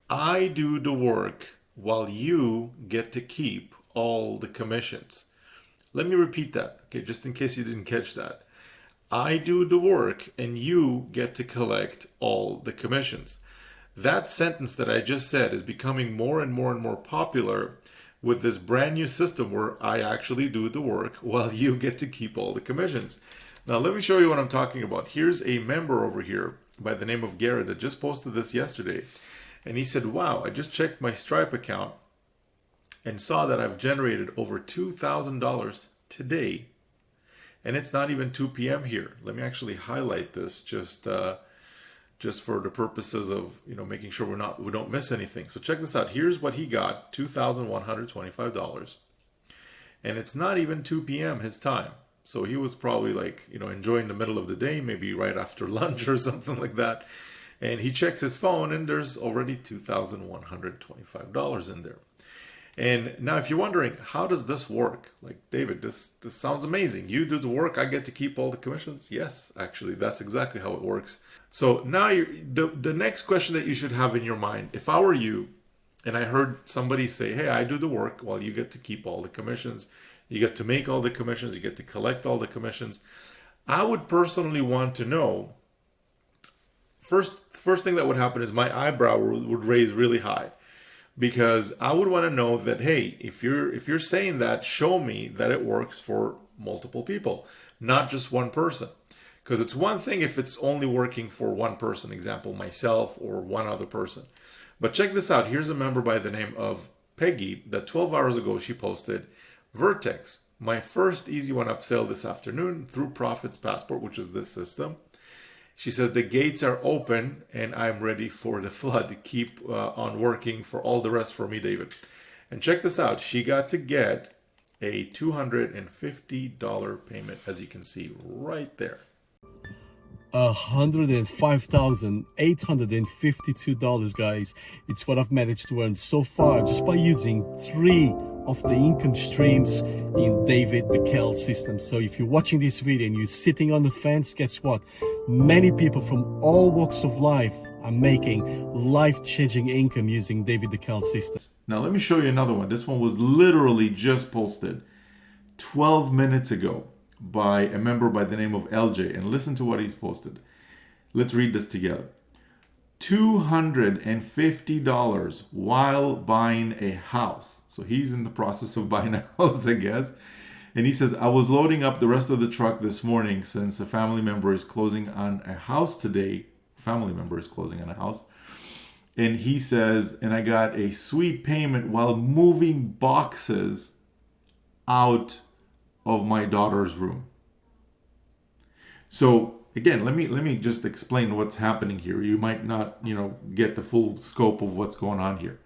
I do the work while you get to keep all the commissions. Let me repeat that, okay, just in case you didn't catch that. I do the work and you get to collect all the commissions. That sentence that I just said is becoming more and more and more popular with this brand new system where I actually do the work while you get to keep all the commissions. Now, let me show you what I'm talking about. Here's a member over here by the name of Garrett that just posted this yesterday. And he said, wow, I just checked my Stripe account and saw that I've generated over $2,000 today. And it's not even 2 p.m. here. Let me actually highlight this just for the purposes of making sure we don't miss anything. So check this out. Here's what he got: $2,125, and it's not even 2 p.m. his time. So he was probably enjoying the middle of the day, maybe right after lunch or something like that. And he checks his phone, and there's already $2,125 in there. And now, if you're wondering, how does this work? Like, David, this sounds amazing. You do the work, I get to keep all the commissions? Yes, actually, that's exactly how it works. So now, the next question that you should have in your mind, if I were you, and I heard somebody say, hey, I do the work while you get to keep all the commissions, you get to make all the commissions, you get to collect all the commissions, I would personally want to know, first thing that would happen is my eyebrow would raise really high. Because I would want to know that, hey, if you're saying that, show me that it works for multiple people, not just one person. Because it's one thing if it's only working for one person, example, myself or one other person. But check this out. Here's a member by the name of Peggy that 12 hours ago she posted, Vertex, my first Easy One Up sale this afternoon through Profits Passport, which is this system. She says, the gates are open and I'm ready for the flood. Keep on working for all the rest for me, David. And check this out. She got to get a $250 payment, as you can see right there. $105,852, guys. It's what I've managed to earn so far just by using 3 of the income streams in David the Cal system. So if you're watching this video and you're sitting on the fence, guess what? Many people from all walks of life are making life-changing income using David the Cal system. Now let me show you another one. This one was literally just posted 12 minutes ago by a member by the name of LJ, and listen to what he's posted. Let's read this together. $250 while buying a house. So he's in the process of buying a house, I guess. And he says, I was loading up the rest of the truck this morning since a family member is closing on a house today. Family member is closing on a house. And he says, and I got a sweet payment while moving boxes out of my daughter's room. So again, let me just explain what's happening here. You might not, get the full scope of what's going on here.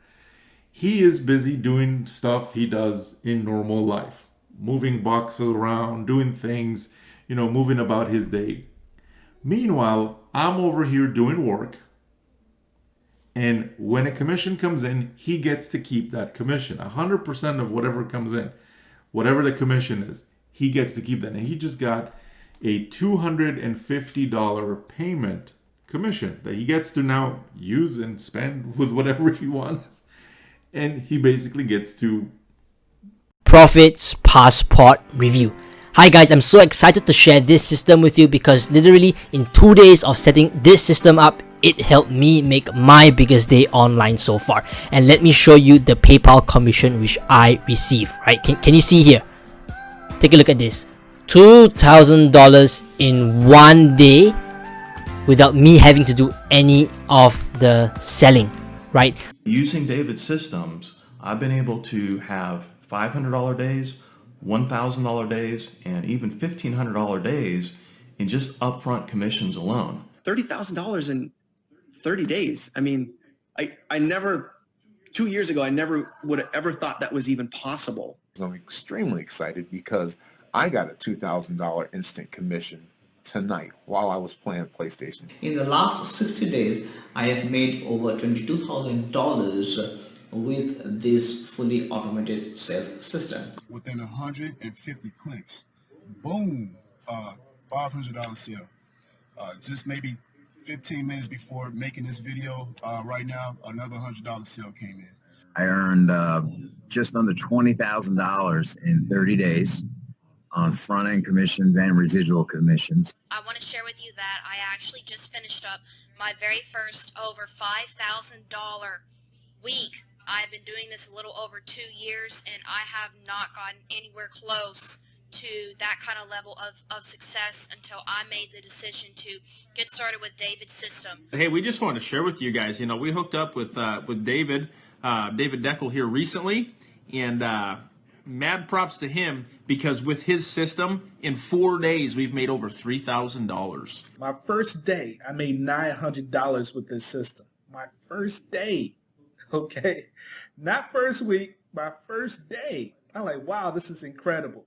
He is busy doing stuff he does in normal life, moving boxes around, doing things, moving about his day. Meanwhile, I'm over here doing work. And when a commission comes in, he gets to keep that commission. 100% of whatever comes in, whatever the commission is, he gets to keep that. And he just got a $250 payment commission that he gets to now use and spend with whatever he wants. And he basically gets to Profits Passport Review. Hi guys, I'm so excited to share this system with you because literally in 2 days of setting this system up, it helped me make my biggest day online so far. And let me show you the PayPal commission which I receive, right? Can you see here? Take a look at this. $2,000 in 1 day without me having to do any of the selling, right? Using David's systems, I've been able to have $500 days, $1,000 days, and even $1,500 days in just upfront commissions alone. $30,000 in 30 days. I mean, I never, 2 years ago, I never would have ever thought that was even possible. I'm extremely excited because I got a $2,000 instant commission tonight while I was playing PlayStation. In the last 60 days, I have made over $22,000 with this fully automated sales system. Within 150 clicks, boom, $500 sale. Just maybe 15 minutes before making this video, right now, another $100 sale came in. I earned just under $20,000 in 30 days on front-end commissions and residual commissions. I want to share with you that I actually just finished up my very first over $5,000 week. I've been doing this a little over 2 years, and I have not gotten anywhere close to that kind of level of success until I made the decision to get started with David's system. Hey, we just wanted to share with you guys, we hooked up with David Deckel here recently, and mad props to him, because with his system, in 4 days, we've made over $3,000. My first day, I made $900 with this system. My first day, okay? Not first week, my first day. I'm like, wow, this is incredible.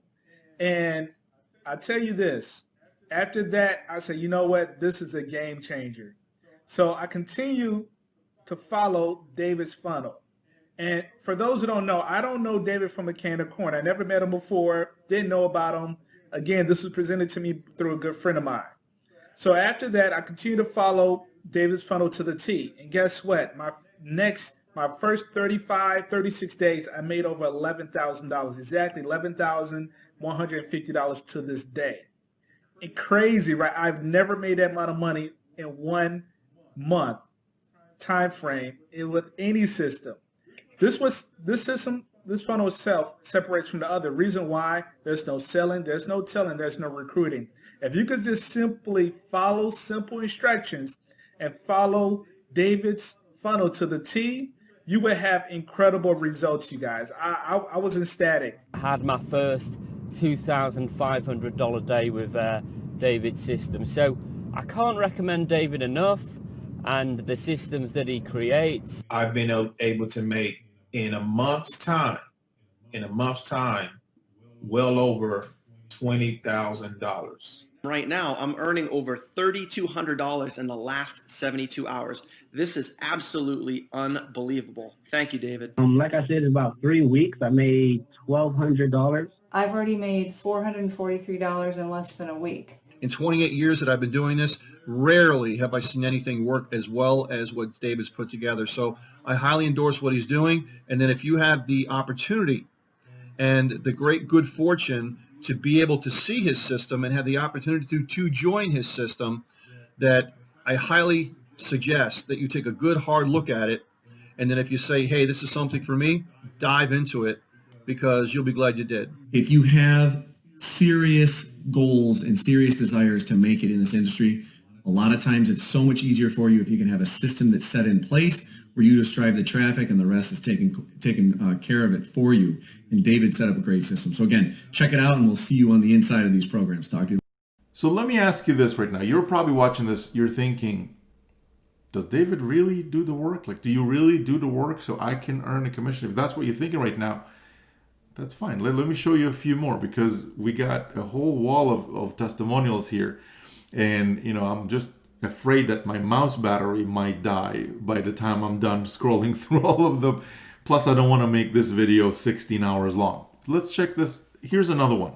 And I tell you this, after that, I said, you know what? This is a game changer. So I continue to follow David's funnel. And for those who don't know, I don't know David from a can of corn. I never met him before, didn't know about him. Again, this was presented to me through a good friend of mine. So after that, I continue to follow David's funnel to the T. And guess what? My first 35, 36 days, I made over $11,000, exactly $11,150 to this day. And crazy, right? I've never made that amount of money in 1 month time frame with any system. This funnel itself separates from the other. Reason why: there's no selling, there's no telling, there's no recruiting. If you could just simply follow simple instructions and follow David's funnel to the T, you would have incredible results, you guys. I was ecstatic. I had my first $2,500 day with David's system. So I can't recommend David enough, and the systems that he creates. I've been able to make in a month's time, well over $20,000. Right now, I'm earning over $3,200 in the last 72 hours. This is absolutely unbelievable. Thank you, David. Like I said, in about 3 weeks, I made $1,200. I've already made $443 in less than a week. In 28 years that I've been doing this, rarely have I seen anything work as well as what David's put together. So I highly endorse what he's doing. And then if you have the opportunity and the great good fortune to be able to see his system and have the opportunity to join his system, that I highly suggest that you take a good hard look at it. And then if you say, hey, this is something for me, dive into it, because you'll be glad you did. If you have serious goals and serious desires to make it in this industry, a lot of times it's so much easier for you if you can have a system that's set in place where you just drive the traffic and the rest is taking care of it for you. And David set up a great system. So again, check it out, and we'll see you on the inside of these programs. Talk to you. So let me ask you this right now. You're probably watching this, you're thinking, does David really do the work? Like, do you really do the work so I can earn a commission? If that's what you're thinking right now, that's fine. Let me show you a few more, because we got a whole wall of testimonials here. And, I'm just afraid that my mouse battery might die by the time I'm done scrolling through all of them. Plus, I don't want to make this video 16 hours long. Let's check this. Here's another one.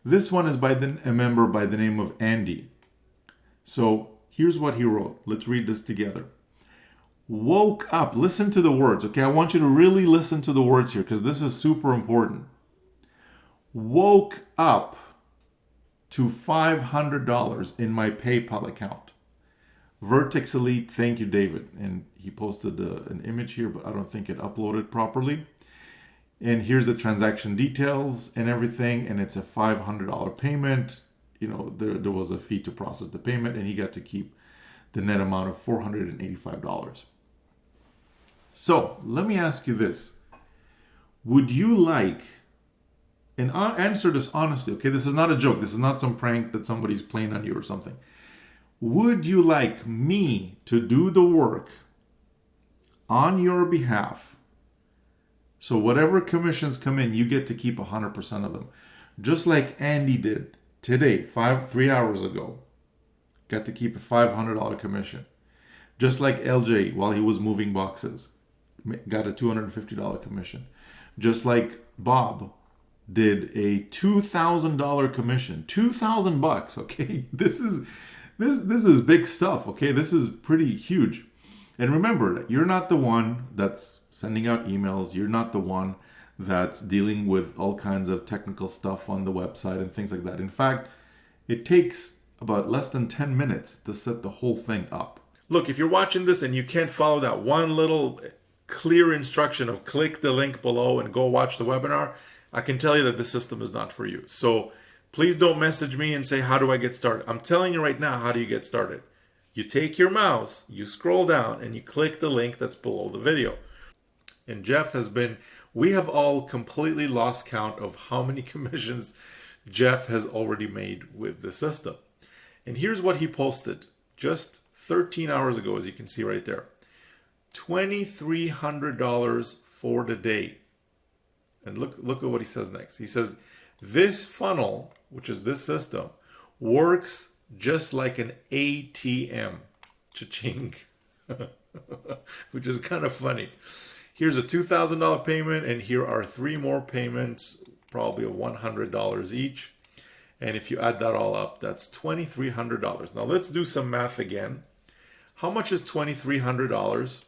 This one is by a member by the name of Andy. So here's what he wrote. Let's read this together. Woke up. Listen to the words, okay? I want you to really listen to the words here, because this is super important. Woke up to $500 in my PayPal account. Vertex Elite, thank you, David. And he posted an image here, but I don't think it uploaded properly. And here's the transaction details and everything, and it's a $500 payment. There was a fee to process the payment, and he got to keep the net amount of $485. So let me ask you this. Would you like, and answer this honestly, okay? This is not a joke. This is not some prank that somebody's playing on you or something. Would you like me to do the work on your behalf? So whatever commissions come in, you get to keep 100% of them. Just like Andy did today, 3 hours ago. Got to keep a $500 commission. Just like LJ, while he was moving boxes, got a $250 commission. Just like Bob did a $2,000 commission. $2,000 bucks, okay? This This is big stuff, okay? This is pretty huge. And remember that you're not the one that's sending out emails. You're not the one that's dealing with all kinds of technical stuff on the website and things like that. In fact, it takes about less than 10 minutes to set the whole thing up. Look, if you're watching this and you can't follow that one little clear instruction of click the link below and go watch the webinar, I can tell you that the system is not for you. So please don't message me and say, how do I get started? I'm telling you right now, how do you get started? You take your mouse, you scroll down, and you click the link that's below the video. And Jeff we have all completely lost count of how many commissions Jeff has already made with the system. And here's what he posted just 13 hours ago, as you can see right there. $2,300 for the day. And look at what he says next. He says, this funnel, which is this system, works just like an ATM. Cha-ching. Which is kind of funny. Here's a $2,000 payment, and here are 3 more payments, probably of $100 each. And if you add that all up, that's $2,300. Now let's do some math again. How much is $2,300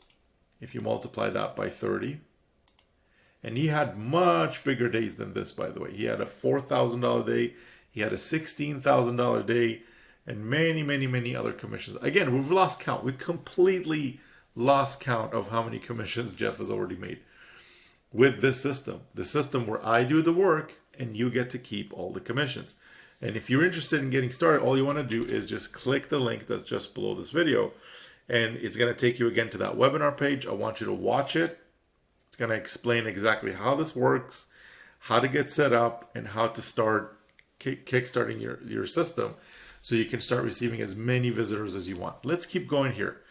if you multiply that by 30? And he had much bigger days than this, by the way. He had a $4,000 day. He had a $16,000 day, and many, many, many other commissions. Again, we've lost count. We completely lost count of how many commissions Jeff has already made with this system. The system where I do the work and you get to keep all the commissions. And if you're interested in getting started, all you want to do is just click the link that's just below this video. And it's going to take you again to that webinar page. I want you to watch it. It's going to explain exactly how this works, how to get set up, and how to start kickstarting your system so you can start receiving as many visitors as you want. Let's keep going here.